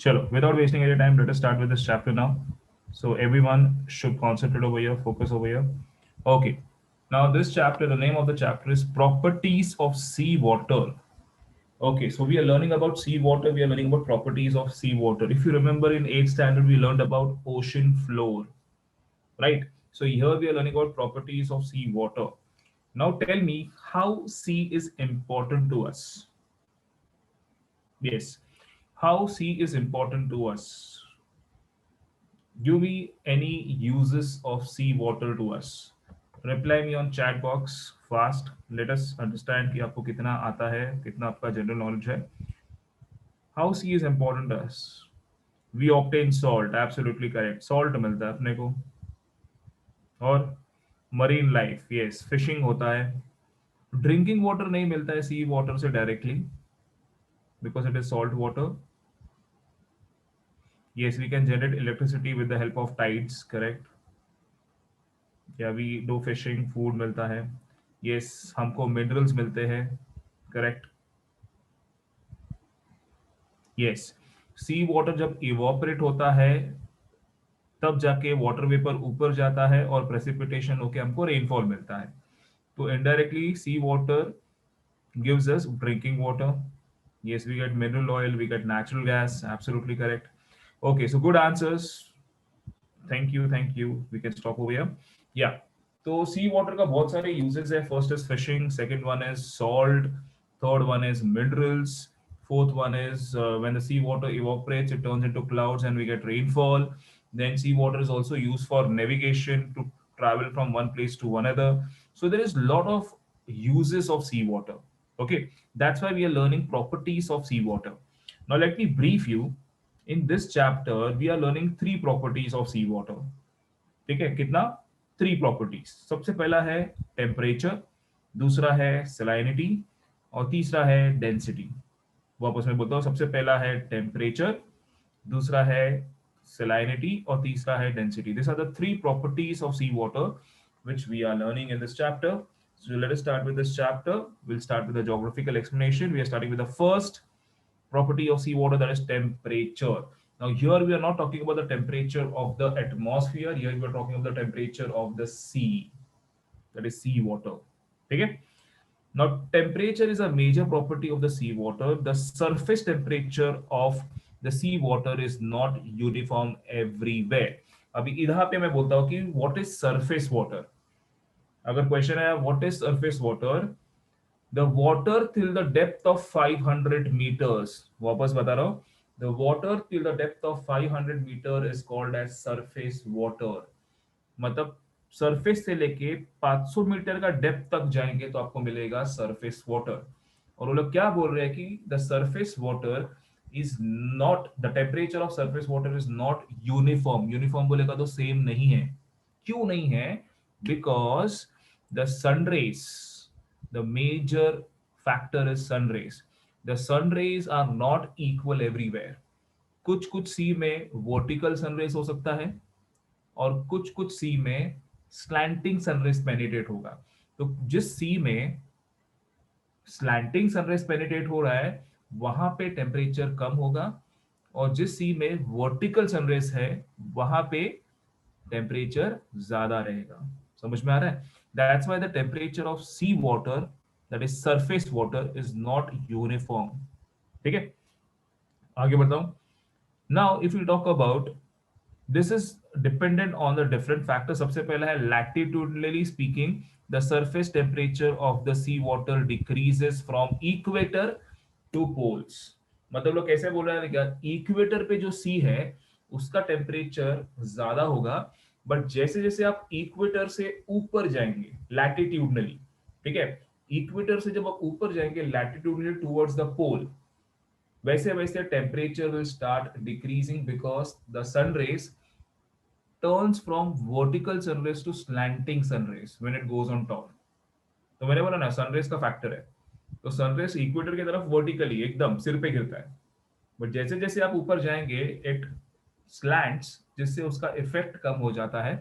Chalo, without wasting any time, let us start with this chapter now. So everyone should concentrate over here, focus over here. Okay. Now this chapter, the name of the chapter is Properties of Sea Water. Okay, so we are learning about sea water. We are learning about properties of sea water. If you remember in 8th standard, we learned about ocean floor, right? So here we are learning about properties of sea water. Now tell me how sea is important to us. Yes, how sea is important to us. Give me any uses of sea water to us. Reply me on chat box fast. Let us understand कि आपको कितना आता है, कितना आपका general knowledge है. How sea is important to us. We obtain salt, absolutely correct. Salt मिलता है अपने को. और मरीन लाइफ, यस, फिशिंग होता है. ड्रिंकिंग वाटर नहीं मिलता है सी वाटर से directly because it is salt water. Yes, we can generate electricity with the help of tides, correct. या वी डू फिशिंग, फूड मिलता है. यस, हमको मिनरल्स मिलते हैं, करेक्ट. यस, सी वाटर जब इवोपरेट होता है तब जाके वाटर वेपर ऊपर जाता है और प्रेसिपिटेशन होके हमको रेनफॉल मिलता है. तो indirectly C water gives us drinking water. Yes, we get mineral oil, we get natural gas, absolutely correct. Okay, so good answers. Thank you, thank you. We can stop over here. Yeah. तो सी water का बहुत सारे uses है. First is fishing, second one is salt, third one is minerals, fourth one is when the sea water evaporates it turns into clouds and we get rainfall. Then sea water is also used for navigation to travel from one place to another. So there is a lot of uses of sea water. Okay, that's why we are learning properties of sea water. Now let me brief you. In this chapter we are learning three properties of sea water. ठीक है, कितना? Three properties. सबसे पहला है temperature, दूसरा है सलाइनिटी और तीसरा है डेंसिटी. वापस मैं बोलता हूँ, सबसे पहला है टेम्परेचर, दूसरा है salinity और तीसरा है density. These are the three properties of sea water which we are learning in this chapter. So let us start with this chapter. We'll start with the geographical explanation. We are starting with the first property of seawater, that is temperature. Now here we are not talking about the temperature of the atmosphere. Here we are talking about the temperature of the sea, that is sea water. Okay. Now temperature is a major property of the sea water. The surface temperature of the sea water is not uniform everywhere. अभी इधर पे मैं बोलता हूँ कि what is surface water. अगर question है what is surface water, the water till the depth of 500 meters, वापस बता रहा हूँ, the water till the depth of 500 meter is called as surface water. मतलब सरफेस से लेके 500 मीटर का डेप्थ तक जाएंगे तो आपको मिलेगा सरफेस वाटर. और वो लोग क्या बोल रहे हैं कि the surface water is not, the temperature of surface water is not uniform. Uniform बोलेगा तो सेम नहीं है. क्यों नहीं है? Because the sun rays, the major factor is sun rays. The sun rays are not equal everywhere. कुछ कुछ सी में वर्टिकल सन रेज हो सकता है और कुछ कुछ सी में स्लैंटिंग सनराइज पेनिट्रेट होगा. तो जिस सी में स्लैंटिंग सनराइज पेनिट्रेट हो रहा है वहां पे टेम्परेचर कम होगा और जिस सी में वर्टिकल सनराइज है वहां पे टेम्परेचर ज्यादा रहेगा. समझ में आ रहा है? That's why the temperature of sea water, that is surface water, is not uniform. ठीक है, आगे बढ़ता हूं. Now if you talk about, this is dependent on the different factors. सबसे पहला है latitudinally speaking, the surface temperature of the sea water decreases from equator to poles. मतलब लोग कैसे बोल रहे हैं क्या, इक्वेटर पे जो सी है उसका टेम्परेचर ज्यादा होगा, बट जैसे जैसे आप इक्वेटर से ऊपर जाएंगे लैटिट्यूडनली, ठीक है, इक्वेटर से जब आप ऊपर जाएंगे लैटिट्यूडनली टुवर्ड्स द पोल, वैसे वैसे temperature will start decreasing because the sun rays turns from vertical sun rays to slanting sun rays when it goes on top. तो मैंने बोला ना सनरेज का फैक्टर है. तो सनरेज इक्वेटर की तरफ वर्टिकली एकदम सिर पे गिरता है, बट जैसे जैसे आप ऊपर जाएंगे इट स्लैंट्स, जिससे उसका इफेक्ट कम हो जाता है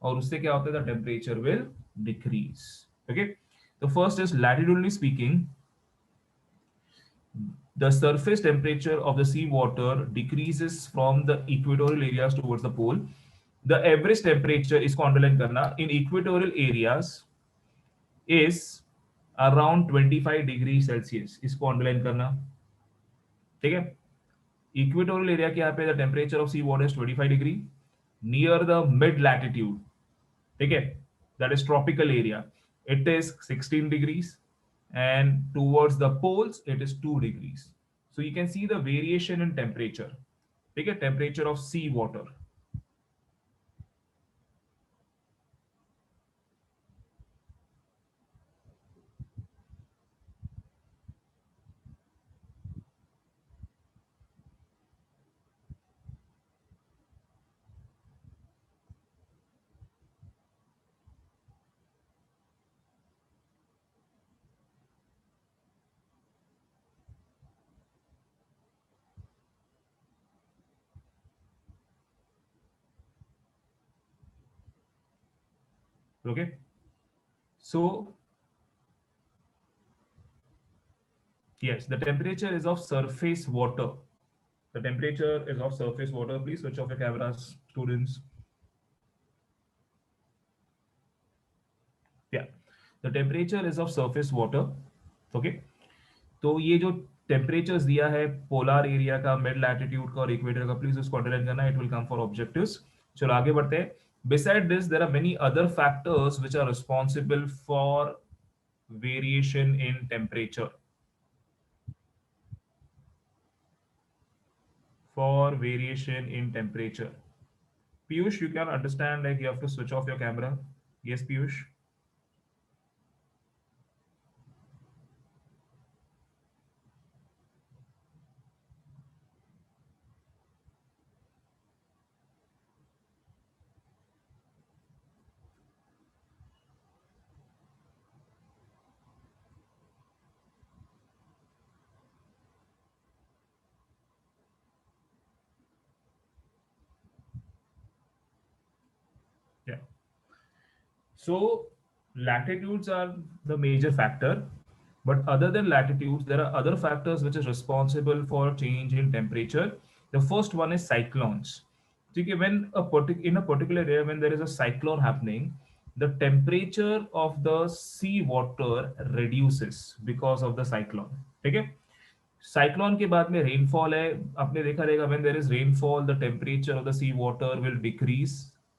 और उससे क्या होता है, the temperature will decrease. Okay, तो first is latitudinally speaking, the surface temperature of the sea water decreases from the equatorial areas towards the pole. The average temperature, इसको underline करना, in equatorial areas is around 25 degree Celsius, इसको underline करना, ठीक है। Equatorial area के यहाँ पे the temperature of sea water is 25 degree, near the mid latitude, ठीक है, that is tropical area, it is 16 degrees, and towards the poles it is 2 degrees. So you can see the variation in temperature, ठीक है, temperature of sea water. Okay, so yes, the temperature is of surface water. The temperature is of surface water. Please switch off your cameras, students. Yeah, the temperature is of surface water. Okay, तो ये जो temperatures दिया है polar area का, mid latitude का और equator का, please उसको अंडरलाइन करना, it will come for objectives. चलो आगे बढ़ते हैं। Beside this there are many other factors which are responsible for variation in temperature, for variation in temperature. Piyush, you can understand, like you have to switch off your camera. Yes, Piyush. Yeah. So latitudes are the major factor, but other than latitudes, there are other factors which is responsible for change in temperature. The first one is cyclones. Okay, when in a particular area, when there is a cyclone happening, the temperature of the sea water reduces because of the cyclone. Okay, cyclone के बाद में rainfall है, आपने देखा रहेगा, when there is rainfall the temperature of the sea water will decrease,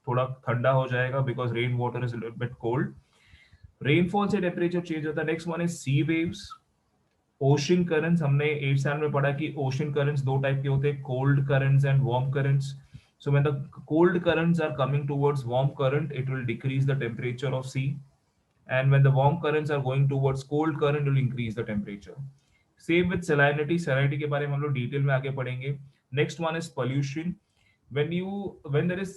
थोड़ा ठंडा हो जाएगा because rain water is bit cold. Rainfall से टेम्परेचर चेंज होता है। Next one is sea waves, ocean currents. हमने 8th स्टैंडर्ड में पढ़ा कि ओशन करंट्स दो टाइप के होते हैं, cold currents and warm currents. So when the cold currents are coming towards warm current, it will decrease the temperature of sea, and when the warm currents are going towards cold current, it will increase the temperature. Same with salinity. Salinity के बारे में हम लोग detail में आगे पढ़ेंगे। Next one is pollution. When there is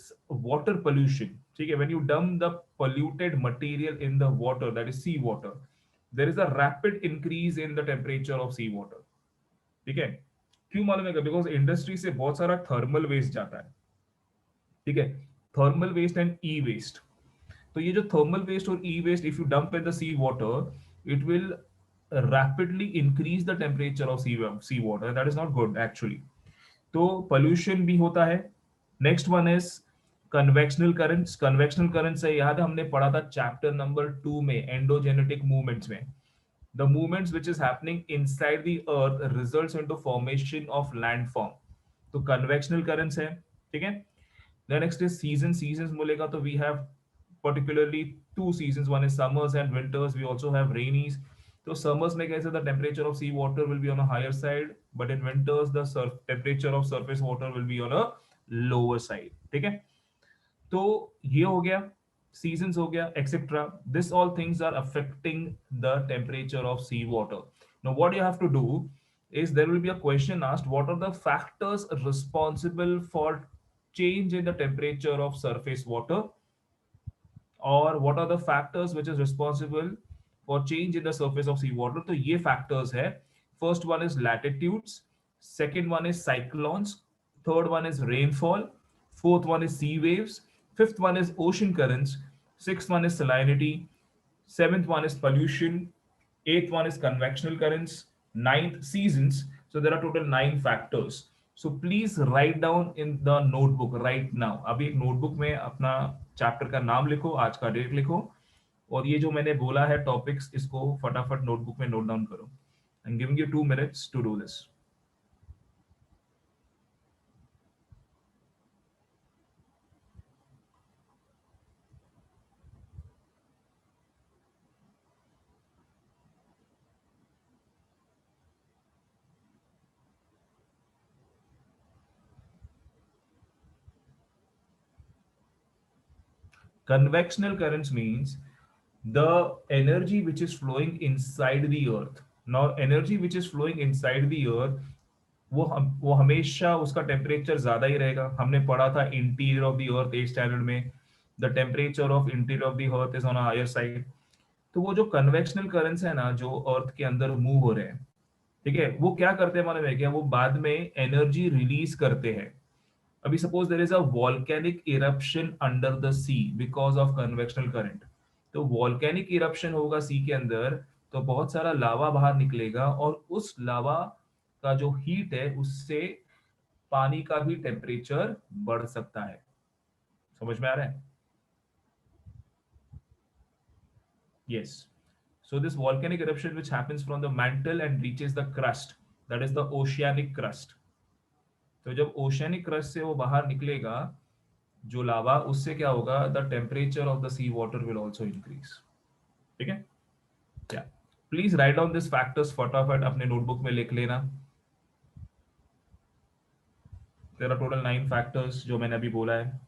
water pollution, ठीक है, when you dump the polluted material in the water, that is sea water, there is a rapid increase in the temperature of sea water. ठीक है, क्यों मालूम है? Because industry से बहुत सारा थर्मल वेस्ट जाता है, ठीक है, thermal waste and E waste. तो ये जो थर्मल वेस्ट और E waste, if you dump in the sea water, it will rapidly increase the temperature of sea water. That is not good actually. तो pollution भी होता है। Next one is convectional currents. Convectional current से याद है, हमने पढ़ा था चैप्टर नंबर 2 में, एंडोजेनेटिक मूवमेंट्स में, the movements which is happening inside the earth results into formation of landform। तो कन्वेक्शनल करंट्स है, ठीक है। The next is season. Seasons बोलेगा तो we have particularly two seasons. One is summers and winters. We also have rainies. So summers में कैसे, the temperature of sea water will be on a higher side, but in winters the temperature of surface water will be on a lower side. ठीक है, तो ये हो गया, seasons हो गया, etc. This all things are affecting the temperature of sea water. Now what you have to do is, there will be a question asked, what are the factors responsible for change in the temperature of surface water, or what are the factors which is responsible for change in the surface of sea water? तो ये factors है। First one is latitudes, second one is cyclones, third one is rainfall, fourth one is sea waves, fifth one is ocean currents, sixth one is salinity, seventh one is pollution, eighth one is convectional currents, ninth seasons. So there are total 9 factors. So please write down in the notebook right now. अभी एक notebook में अपना chapter का नाम लिखो, आज का date लिखो, और ये जो मैंने बोला है topics, इसको फटाफट notebook में note down करो. I'm giving you 2 minutes to do this. Convectional currents means the energy which is flowing inside the earth. Now energy which is flowing inside the earth, वो हमेशा उसका टेम्परेचर ज्यादा ही रहेगा. हमने पढ़ा था interior of the earth 8 standard में, the temperature of interior of the earth is on higher side. तो वो जो कन्वेक्शनल करंट्स है ना, जो अर्थ के अंदर मूव हो रहे हैं, ठीक है, वो क्या करते हैं मालूम है क्या? वो बाद में एनर्जी रिलीज करते हैं. अभी suppose there is a volcanic eruption under the sea because of convectional current. तो वॉल्केनिक इरप्शन होगा सी के अंदर, तो बहुत सारा लावा बाहर निकलेगा, और उस लावा का जो हीट है उससे पानी का भी टेम्परेचर बढ़ सकता है. समझ में आ रहा है? Yes. So this volcanic eruption which happens from the mantle and reaches the crust, that is the oceanic crust. तो जब ओशियनिक क्रस्ट से वो बाहर निकलेगा जो लावा, उससे क्या होगा? The temperature of the sea water will also increase. ठीक है? क्या? Please write down this factors, फटाफट अपने नोटबुक में लिख लेना. देयर आर टोटल 9 फैक्टर्स जो मैंने अभी बोला है.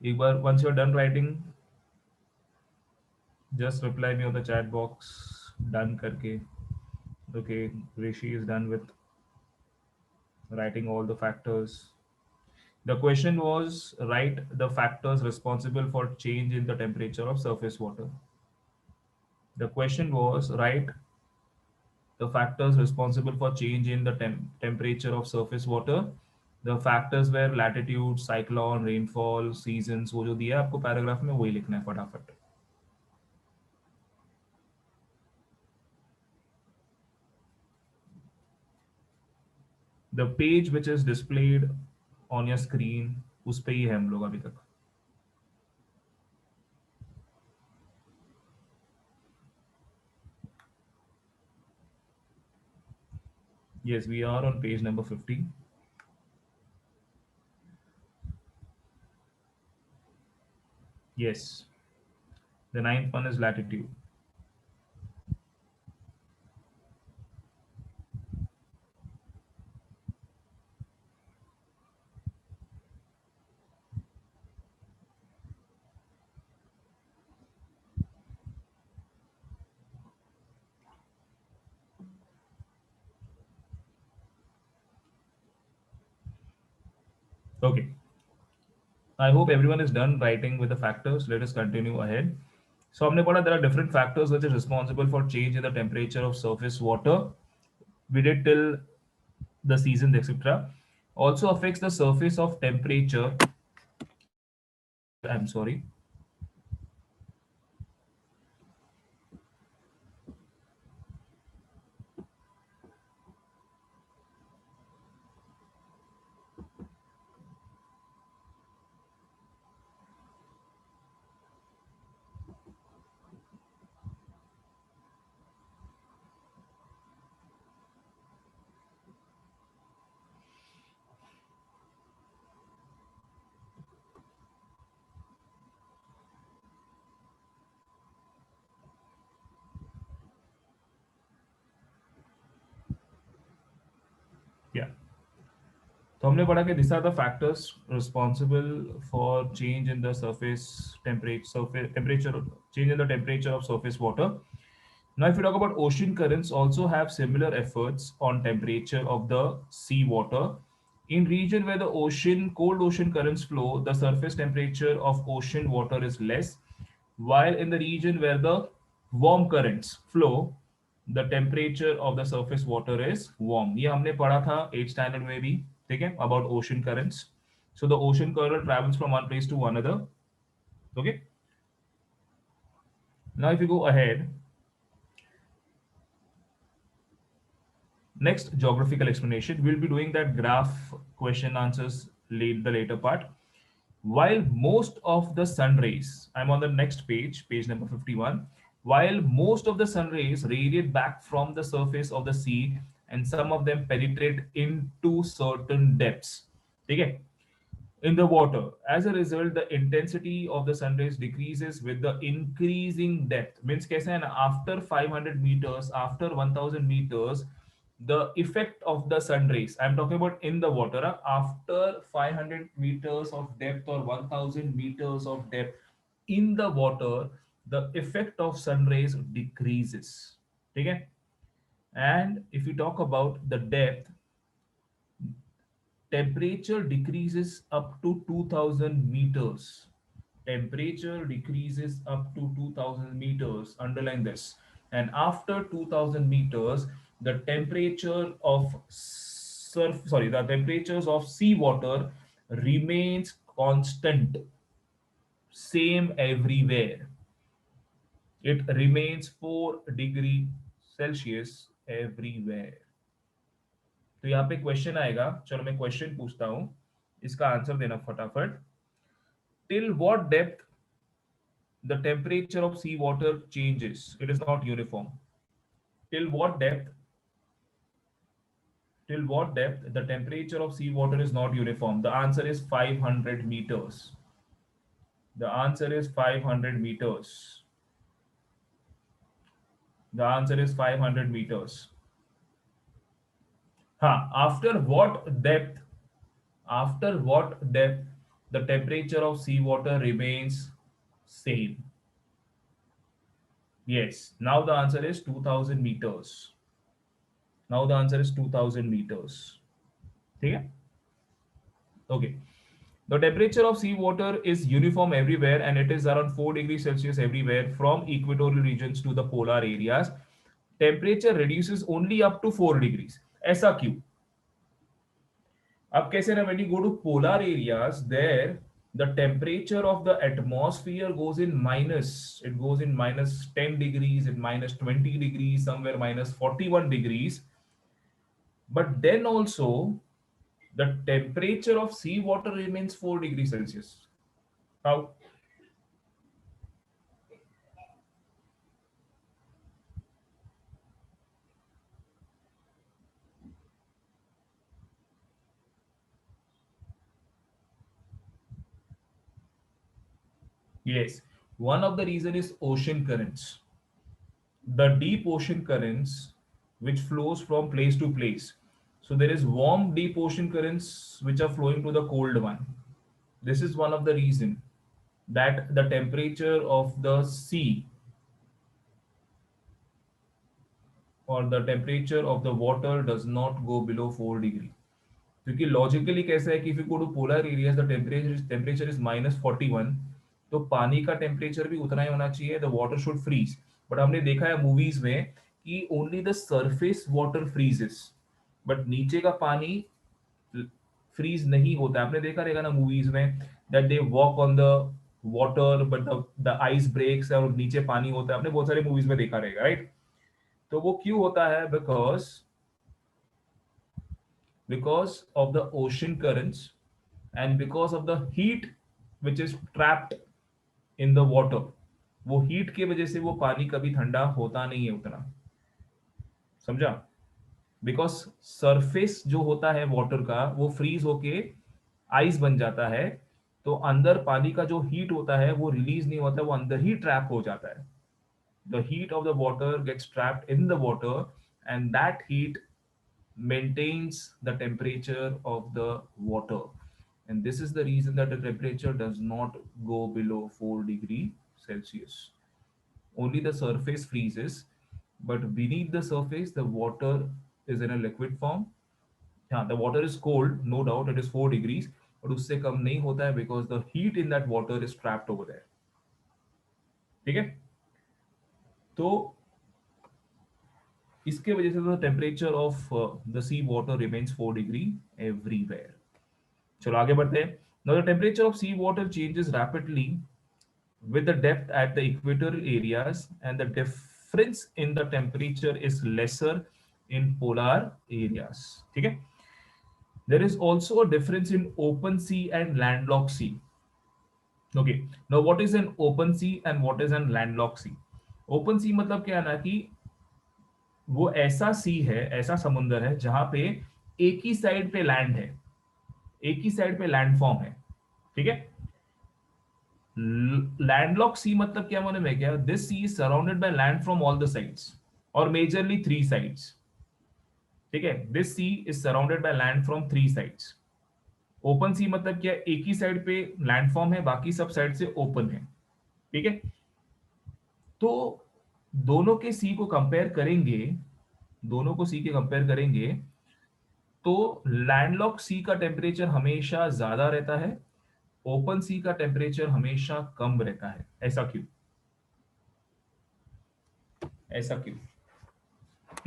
एक बार once you are done writing, just reply me on the chat box done करके. Okay, Rishi is done with writing all the factors. The question was, write the factors responsible for change in the temperature of surface water. The question was, write the factors responsible for change in the temperature of surface water. The factors were latitude, cyclone, rainfall, seasons. वो जो दिया है आपको paragraph में, वही लिखना है फटाफट. The page which is displayed on your screen, उस पे ही है हम लोग अभी तक. Yes, we are on page number 50. Yes, the ninth one is latitude. Okay, I hope everyone is done writing with the factors. Let us continue ahead. So हमने पढ़ा there are different factors which are responsible for change in the temperature of surface water. We did till the seasons, etc. Also affects the surface of temperature. I'm sorry. तो हमने पढ़ा कि this are the factors responsible for change in the temperature change in the temperature of surface water. Now, if you talk about ocean currents, also have similar efforts on temperature of the sea water. In region where the cold ocean currents flow, the surface temperature of ocean water is less, while in the region where the warm currents flow, the temperature of the surface water is warm. ये हमने पढ़ा था 8th standard में भी, ठीक है, about ocean currents. So the ocean current travels from one place to another. Okay. Now, if you go ahead, next geographical explanation, we'll be doing that graph question answers the later part. While most of the sun rays, I'm on the next page, page number 51. While most of the sun rays radiate back from the surface of the sea, and some of them penetrate into certain depths. Okay, in the water. As a result, the intensity of the sun rays decreases with the increasing depth. Means kaise hai na, after 500 meters, after 1000 meters, the effect of the sun rays, I'm talking about in the water, after 500 meters of depth or 1000 meters of depth in the water, the effect of sun rays decreases. Okay? And if you talk about the depth, temperature decreases up to 2000 meters. Temperature decreases up to 2000 meters. Underline this. And after 2000 meters, the temperature of the temperatures of seawater remains constant, same everywhere. It remains 4 degree Celsius everywhere. तो यहाँ पे question आएगा, चलो मैं question पूछता हूं, इसका answer देना फटाफट. Till what depth the temperature of sea water changes? It is not uniform. till what depth till what depth the temperature of sea water is not uniform? The answer is 500 meters. The answer is 500 meters. The answer is 500 meters. After what depth? After what depth the temperature of seawater remains same? Yes. Now the answer is 2000 meters. Now the answer is 2000 meters. Okay. Okay. The temperature of seawater is uniform everywhere and it is around 4 degrees Celsius everywhere from equatorial regions to the polar areas. Temperature reduces only up to 4 degrees. ऐसा क्यों? अब कैसे ना, when you go to polar areas, there the temperature of the atmosphere goes in minus. It goes in minus 10 degrees, in minus 20 degrees, somewhere minus 41 degrees. But then also, the temperature of seawater remains 4 degrees Celsius. How? Yes, one of the reason is ocean currents. The deep ocean currents which flows from place to place. So there is warm deep ocean currents which are flowing to the cold one. This is one of the reason that the temperature of the sea or the temperature of the water does not go below 4 degree. क्योंकि logically कैसा है कि if you go to polar areas the temperature is -41, तो पानी का temperature भी उतना ही होना चाहिए, the water should freeze. But हमने देखा है मूवीज में कि only the surface water freezes, but नीचे का पानी फ्रीज नहीं होता है. आपने देखा रहेगा ना मूवीज में that they walk on the water but the ice breaks और नीचे पानी होता है. आपने बहुत सारे मूवीज में देखा रहेगा, राइट? तो वो क्यों होता है? because of the ocean currents and because of the heat which is trapped in the water. वो हीट की वजह से वो पानी कभी ठंडा होता नहीं है उतना. समझा? बिकॉज सरफेस जो होता है वाटर का वो फ्रीज होके आइस बन जाता है, तो अंदर पानी का जो हीट होता है वो रिलीज नहीं होता, वो अंदर ही ट्रैप हो जाता है. The heat of the water gets trapped in the water and that heat maintains the temperature of the water, and this is the reason that the temperature does not go below 4 degrees Celsius. Only the surface freezes, but beneath the surface the water is in a liquid form. हाँ, the water is cold, no doubt, it is 4 degrees, but उससे कम नहीं होता है because the heat in that water is trapped over there. ठीक है, तो इसके वजह से the temperature of the sea water remains 4 degree everywhere. चलो आगे बढ़ते हैं. Now the temperature of sea water changes rapidly with the depth at the equatorial areas, and the difference in the temperature is lesser in polar areas. ठीक है. There is also a difference in open sea and landlocked sea. Okay, now what is an open sea and what is an landlocked sea? Open sea मतलब क्या है ना कि वो ऐसा सी है, ऐसा समुंदर है जहां पे एक ही साइड पे लैंड है, एक ही साइड पे लैंडफॉर्म है. ठीक है. लैंडलॉक सी मतलब क्या मालूम है क्या? This sea is surrounded by land from all the sides, और मेजरली थ्री साइड्स. ठीक है, this sea is surrounded by land from three sides. Open sea मतलब क्या? एक ही साइड पे लैंडफॉर्म है, बाकी सब साइड से ओपन है. ठीक है. तो दोनों के सी को कंपेयर करेंगे, दोनों को सी के कंपेयर करेंगे तो लैंडलॉक सी का टेम्परेचर हमेशा ज्यादा रहता है, ओपन सी का टेम्परेचर हमेशा कम रहता है. ऐसा क्यों? ऐसा क्यों?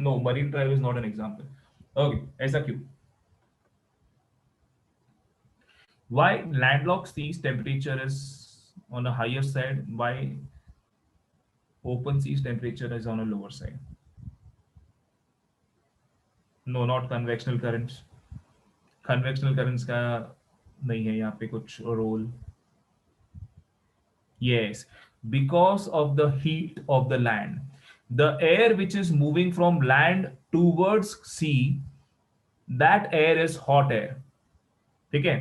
No, Marine Drive is not an example. Okay, ऐसा क्यों? Why landlocked seas temperature is on a higher side? Why open seas temperature is on a lower side? No, not convectional currents. Convectional currents का नहीं है यहाँ पे कुछ role. Yes, because of the heat of the land. The air which is moving from land towards sea, that air is hot air. ठीक है.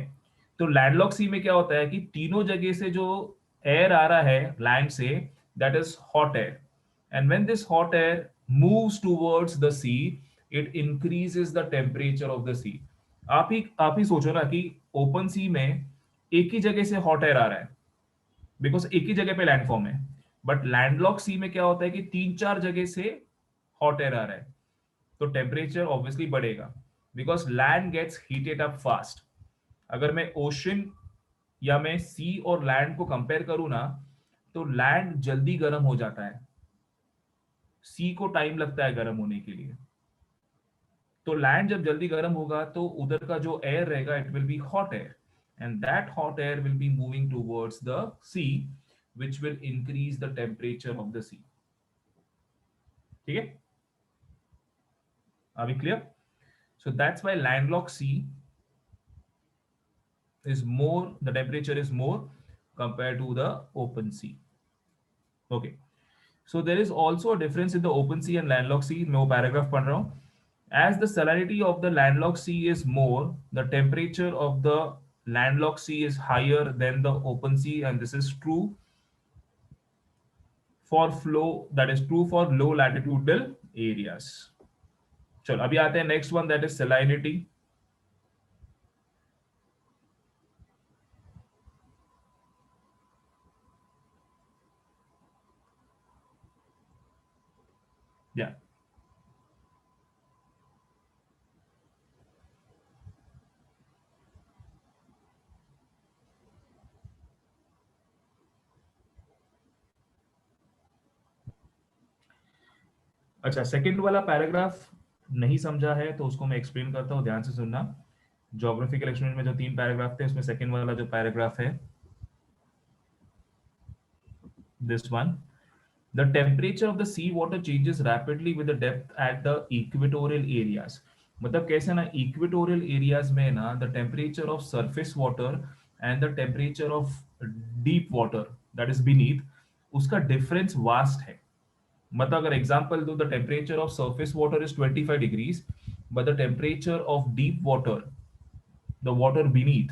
तो landlocked सी में क्या होता है कि तीनों जगह से जो एयर आ रहा है लैंड से, that is hot air. And when this hot air moves towards the sea, it increases the temperature of the sea. आप ही सोचो ना कि ओपन सी में एक ही जगह से हॉट एयर आ रहा है, बिकॉज एक ही जगह पे लैंडफॉर्म है. बट लैंडलॉक सी में क्या होता है कि तीन चार जगह से हॉट एयर आ रहा है, तो टेम्परेचर ऑब्वियसली बढ़ेगा, because land gets heated up fast. अगर मैं ओशन या मैं सी और लैंड को कंपेयर करूं ना, तो लैंड जल्दी गर्म हो जाता है, सी को टाइम लगता है गर्म होने के लिए. तो लैंड जब जल्दी गर्म होगा तो उधर का जो एयर रहेगा, it will be hot air, and that hot air will be moving towards the sea, which will increase the temperature of the sea. ठीक है. Are we clear? So that's why landlocked sea is more, the temperature is more compared to the open sea. Okay. So there is also a difference in the open sea and landlocked sea. मैं वो paragraph पढ़ रहा हूँ. As the salinity of the landlocked sea is more, the temperature of the landlocked sea is higher than the open sea, and this is true for flow, that is true for low latitudinal areas. चलो अभी आते हैं next one, that is salinity. या अच्छा, second वाला paragraph नहीं समझा है तो उसको मैं एक्सप्लेन करता हूँ, ध्यान से सुनना. ज्योग्राफिकल एक्सप्लेन में जो तीन पैराग्राफ थे, उसमें सेकंड वाला जो पैराग्राफ है, this one. The temperature of the sea water changes rapidly with the depth at the equatorial areas. मतलब कैसे ना, इक्वेटोरियल एरियाज में ना the temperature of surface water and the temperature of deep water, that is beneath, उसका difference vast है. मतलब अगर example दो, the temperature of surface water is 25 degrees, but the temperature of deep water, the water beneath,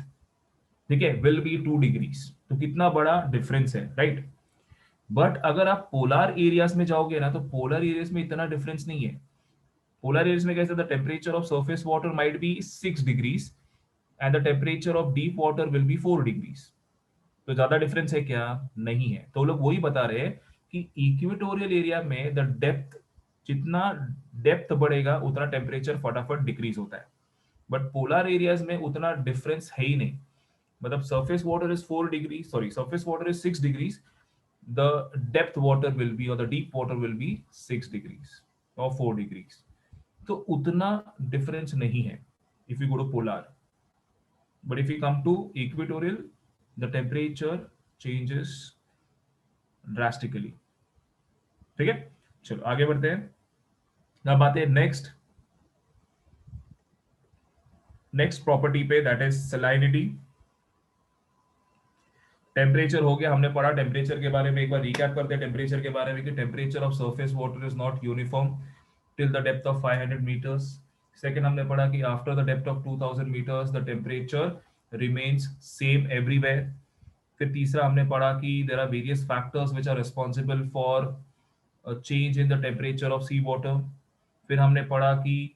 ठीक है, will be 2 degrees. तो कितना बड़ा डिफरेंस है, राइट? बट अगर आप पोलर एरियाज में जाओगे ना, तो पोलर एरियाज में इतना डिफरेंस नहीं है. पोलर एरियाज में कैसे the temperature of surface water might be 6 degrees and the temperature of deep water will be 4 degrees. तो ज्यादा डिफरेंस है क्या? नहीं है। तो लोग वही बता रहे हैं कि इक्वेटोरियल एरिया में द डेप्थ, जितना डेप्थ बढ़ेगा उतना टेम्परेचर फटाफट डिक्रीज होता है, बट पोलर एरियाज में उतना डिफरेंस है ही नहीं। मतलब surface water is 4 degrees, sorry, surface water is 6 degrees, the depth water will be, or the deep water will be 6 degrees or 4 degrees. तो उतना डिफरेंस नहीं है if you go to polar, but if you come to equatorial the temperature changes drastically. ठीक है, चलो आगे बढ़ते हैं। अब आते हैं नेक्स्ट प्रॉपर्टी पे, दैट इज सलाइनिटी। टेम्परेचर हो गया, हमने पढ़ा टेम्परेचर के बारे में, एक बार रिकैप करते हैं टेम्परेचर के बारे में कि temperature of surface water is not uniform till the depth of 500 metres. Second हमने पढ़ा कि after the depth of 2000 metres the temperature remains same everywhere. फिर तीसरा हमने पढ़ा कि there are various factors which are responsible for change in the temperature of sea water. फिर हमने पढ़ा कि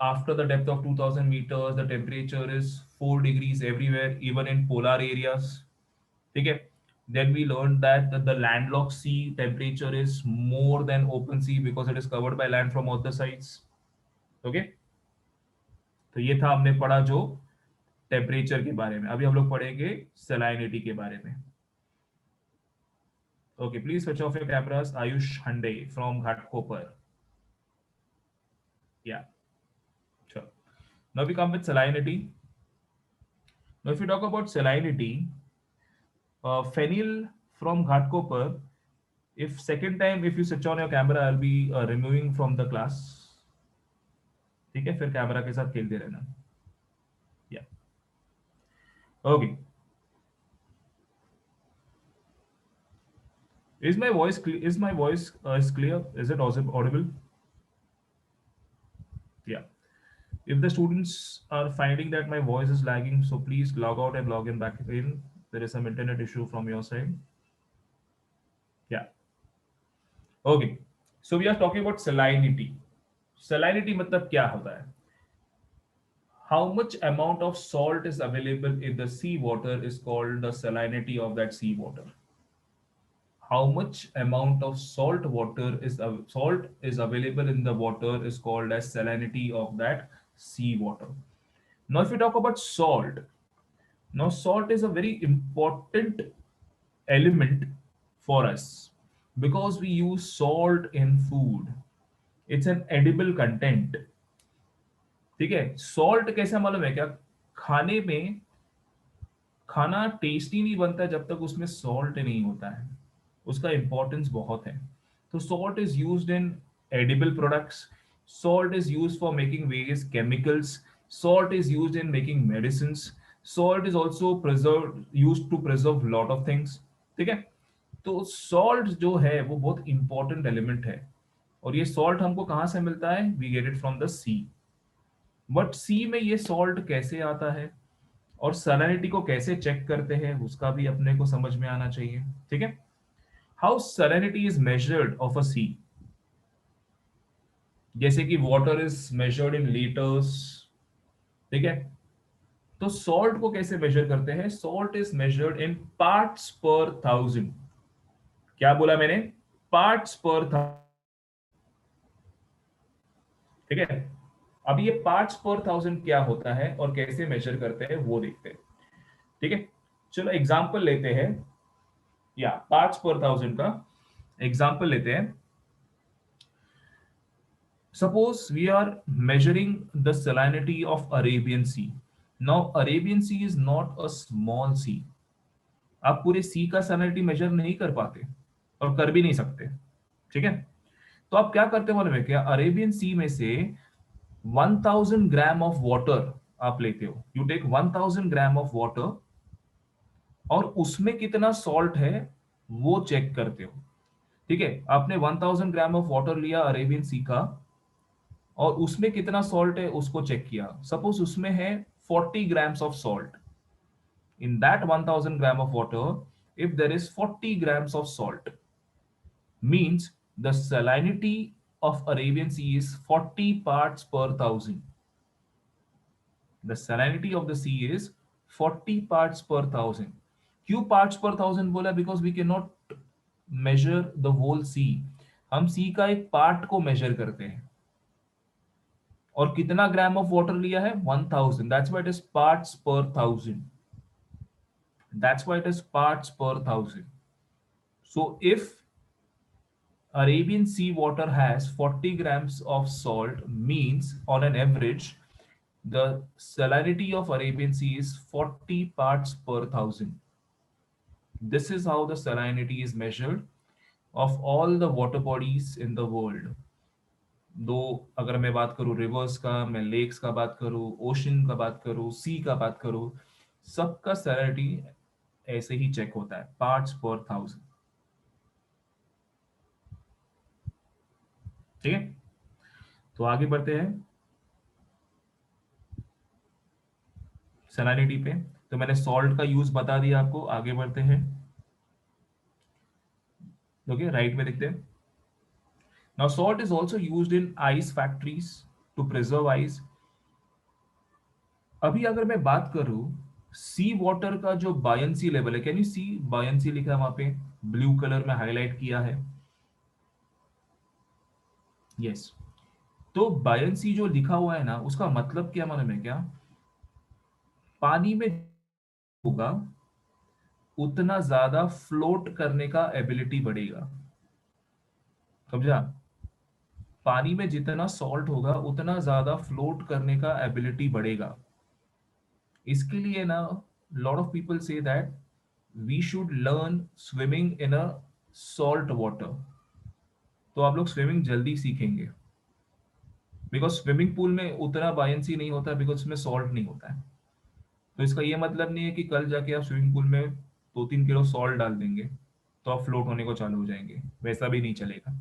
after the depth of 2000 meters the temperature is 4 degrees everywhere even in polar areas। ठीक है। Then we learned that the landlocked sea temperature is more than open sea because it is covered by land from all the sides। Okay, तो ये था हमने पढ़ा जो temperature के बारे में। अभी हम लोग पढ़ेंगे सलाइनिटी के बारे में। Okay, please switch off your cameras. Ayush Hande from Ghatkopar. या, sure. Now we come with salinity. Now if you talk about salinity, Fenil from Ghatkopar, if second time if you switch on your camera I'll be removing from the class। ठीक है, फिर camera के साथ खेलते रहना। या, okay. Is my voice is clear? Is it audible? Yeah. If the students are finding that my voice is lagging, so please log out and log in back in. There is some internet issue from your side. Yeah. Okay. So we are talking about salinity. Salinity मतलब क्या होता है? How much amount of salt is available in the sea water is called the salinity of that sea water. How much amount of salt is available in the water is called as salinity of that sea water. Now, if we talk about salt, now salt is a very important element for us because we use salt in food. It's an edible content। ठीक है, salt कैसे मालूम है क्या? खाने में खाना tasty नहीं बनता जब तक उसमें सॉल्ट नहीं होता है। उसका इंपॉर्टेंस बहुत है। तो salt is used in edible products, salt is used for making various chemicals, salt is used in making medicines, salt is also preserve used to preserve lot of things. ठीक है, तो सॉल्ट जो है वो बहुत इंपॉर्टेंट एलिमेंट है। और ये सॉल्ट हमको कहाँ से मिलता है? We get it from the sea. But sea में ये सॉल्ट कैसे आता है और सैलिनिटी को कैसे चेक करते हैं उसका भी अपने को समझ में आना चाहिए। ठीक है, how salinity is measured of a sea. जैसे कि water is measured in litres. ठीक है, तो सॉल्ट को कैसे मेजर करते हैं? Salt is measured in parts per thousand. क्या बोला मैंने? Parts per thousand. ठीक है, अब ये पार्ट्स पर थाउजेंड क्या होता है और कैसे मेजर करते हैं वो देखते हैं। ठीक है, चलो एग्जांपल लेते हैं। या पार्ट्स पर थाउजेंड का एग्जांपल लेते हैं। Suppose we are measuring the salinity of Arabian Sea. Now, Arabian Sea is not a small sea. आप पूरे सी का salinity measure नहीं कर पाते और कर भी नहीं सकते। ठीक है, तो आप क्या करते हो मालूम है क्या? अरेबियन सी में से 1000 ग्राम ऑफ वाटर आप लेते हो। You take 1000 gram of water और उसमें कितना सॉल्ट है वो चेक करते हो। ठीक है, आपने 1000 ग्राम ऑफ वाटर लिया अरेबियन सी का और उसमें कितना सॉल्ट है उसको चेक किया। सपोज उसमें है 40 grams of salt in that 1000 gram of water। if there is 40 grams of salt means the salinity of Arabian Sea is 40 parts per thousand. The salinity of the sea is 40 parts per thousand. क्यों parts per thousand बोला? Because we cannot measure the whole sea. हम sea का एक part को measure करते हैं. और कितना ग्राम ऑफ वाटर लिया है? 1000. That's why it is parts per thousand. That's why it is parts per thousand. So if Arabian sea water has 40 grams of salt, means on an average the salinity of Arabian Sea is 40 parts per thousand. This is how the salinity is measured of all the water bodies in the world. दो अगर मैं बात करूं reverse का, मैं lakes का बात करूं, ओशन का बात करूं, सी का बात करूं, सबका सैलिनिटी ऐसे ही चेक होता है, पार्ट्स पर थाउजेंड. ठीक है, तो आगे बढ़ते हैं सैलिनिटी पे. तो मैंने सॉल्ट का यूज बता दिया आपको. आगे बढ़ते हैं. ओके, राइट में देखते हैं. Now salt is also used in ice factories to preserve ice. अभी अगर मैं बात करूं सी वाटर का जो बायंसी लेवल है, कैन यू सी बायंसी लिखा है वहां पे, ब्लू कलर में हाईलाइट किया है. यस, तो बायंसी जो लिखा हुआ है ना, उसका मतलब क्या मालूम है क्या? पानी में होगा उतना ज्यादा फ्लोट करने का एबिलिटी बढ़ेगा. समझा? पानी में जितना सॉल्ट होगा उतना ज्यादा फ्लोट करने का एबिलिटी बढ़ेगा. इसके लिए ना लॉट ऑफ पीपल से that we should learn swimming in a salt water. तो आप लोग स्विमिंग जल्दी सीखेंगे, बिकॉज स्विमिंग पूल में उतना बायंसी नहीं होता, बिकॉज उसमें सॉल्ट नहीं होता है. तो इसका ये मतलब नहीं है कि कल जाके आप स्विमिंग पूल में 2-3 किलो सॉल्ट डाल देंगे तो आप फ्लोट होने को चालू हो जाएंगे. वैसा भी नहीं चलेगा,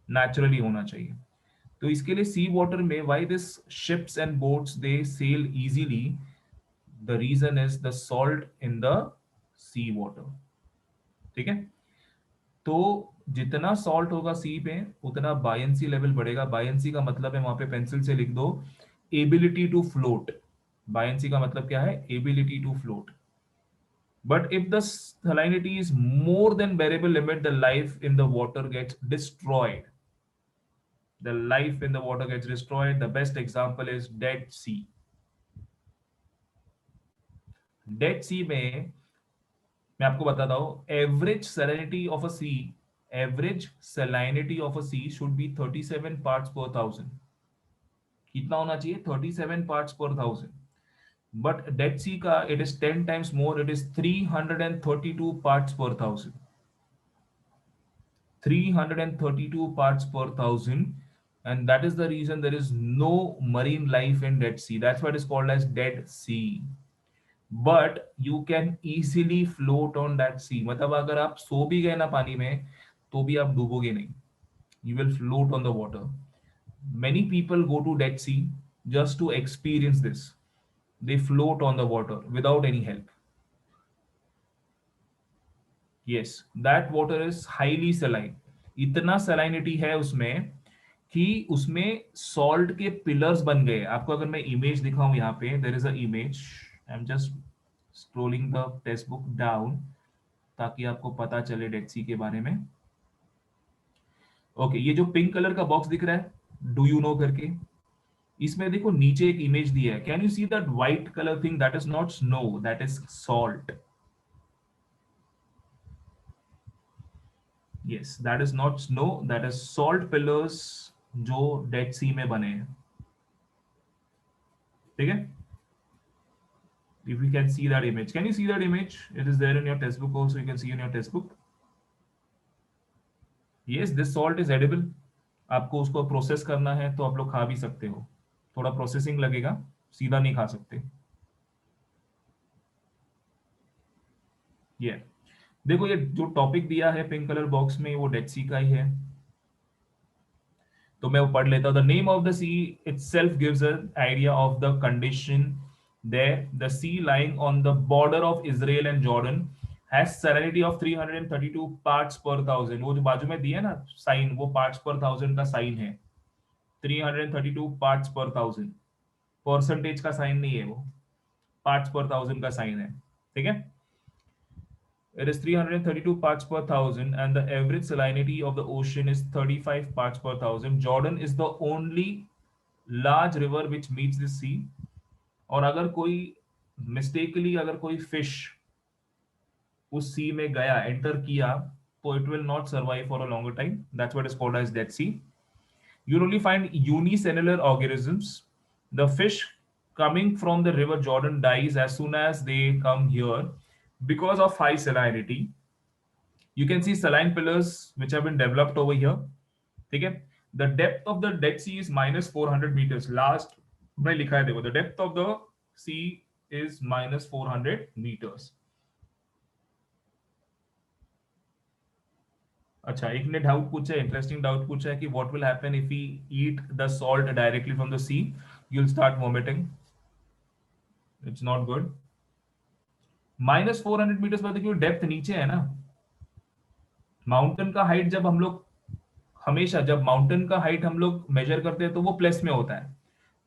नेचुरली होना चाहिए. तो इसके लिए सी वाटर में why this ships and boats they sail easily, the reason is the salt in the sea water. ठीक है, तो जितना सॉल्ट होगा सी पे उतना बायंसी लेवल बढ़ेगा. बायंसी का मतलब है, वहां पे पेंसिल से लिख दो, एबिलिटी टू फ्लोट. बायंसी का मतलब क्या है? Ability to float. But if the salinity is more than bearable limit, the life in the water gets destroyed. The life in the water gets destroyed. The best example is Dead Sea. Dead Sea में मैं आपको बताता हूँ, average salinity of a sea should be 37 parts per thousand. कितना होना चाहिए? 37 parts per thousand. But Dead Sea का it is 10 times more. It is 332 parts per thousand. 332 parts per thousand, and that is the reason there is no marine life in Dead Sea. That's why it is called as Dead Sea. But you can easily float on that sea. मतलब अगर आप सो भी गए ना पानी में तो भी आप डूबोगे नहीं. You will float on the water. Many people go to Dead Sea just to experience this. They float on the water without any help. Yes, that water is highly saline. इतना salinity है उसमें कि उसमें salt के pillars बन गए. आपको अगर मैं इमेज दिखाऊं, यहाँ पे there is a image. I am just scrolling the textbook down ताकि आपको पता चले डेड सी के बारे में. ओके, ये जो पिंक कलर का बॉक्स दिख रहा है, डू यू नो करके, इसमें देखो नीचे एक इमेज दिया है. Can you see that white colour thing? That is not snow, that is salt. Yes, that is not snow, that is salt pillars जो डेड सी में बने हैं. ठीक है, if you can see that image, can you see that image? It is there in your textbook also. You can see in your textbook. Yes, this salt is edible. आपको उसको process करना है तो आप लोग खा भी सकते हो. थोड़ा प्रोसेसिंग लगेगा, सीधा नहीं खा सकते. ये देखो, ये जो टॉपिक दिया है पिंक कलर बॉक्स में वो डेड सी का ही है. तो मैं वो पढ़ लेता हूं. The name of the sea itself gives an idea of the condition there. The sea lying on the border of Israel and Jordan has salinity of 332 parts per thousand. वो जो बाजू में दिया है ना साइन, वो पार्ट्स पर थाउजेंड का sign है, 332 पार्ट्स पर थाउजेंड, परसेंटेज का साइन नहीं है वो, पार्ट्स पर थाउजेंड का साइन है, ठीक है। It is 332 parts per thousand, and the average salinity of the ocean is 35 parts per thousand. Jordan is the only large river which meets the sea. और अगर कोई मिस्टेकली अगर कोई fish उस सी में गया, एंटर किया, तो it will not survive for a longer time, that's what is called as Dead Sea. You'll only find unicellular organisms. The fish coming from the river Jordan dies as soon as they come here because of high salinity. You can see saline pillars which have been developed over here. ठीक है. The depth of the Dead Sea is minus 400 meters. Last में लिखा है देखो, the depth of the sea is minus 400 meters. अच्छा, एक ने doubt पूछा है, इंटरेस्टिंग डाउट पूछा है कि what will happen if we eat the salt directly from the sea, you will start vomiting, it's not good. Minus 400 metres पर देखिए डेप्थ नीचे है ना. माउंटेन का हाइट जब हम लोग, हमेशा जब माउंटेन का हाइट हम लोग मेजर करते हैं तो वो प्लस में होता है,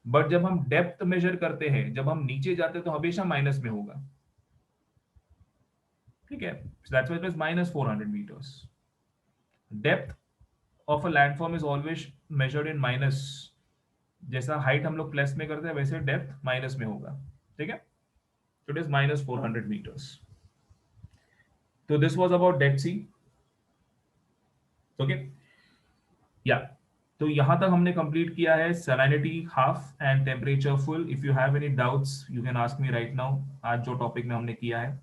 बट जब हम डेप्थ मेजर करते हैं, जब हम नीचे जाते हैं तो हमेशा माइनस में होगा, ठीक है. That's why it is minus 400 metres. Depth of a landform is always measured in minus. जैसा हाइट हम लोग प्लस में करते हैं वैसे डेप्थ माइनस में होगा, ठीक है. It is minus 400 metres. तो this was about dead sea. Okay, या तो यहां तक हमने कंप्लीट किया है salinity half and temperature full. If you have any doubts you can ask me right now. आज जो टॉपिक में हमने किया है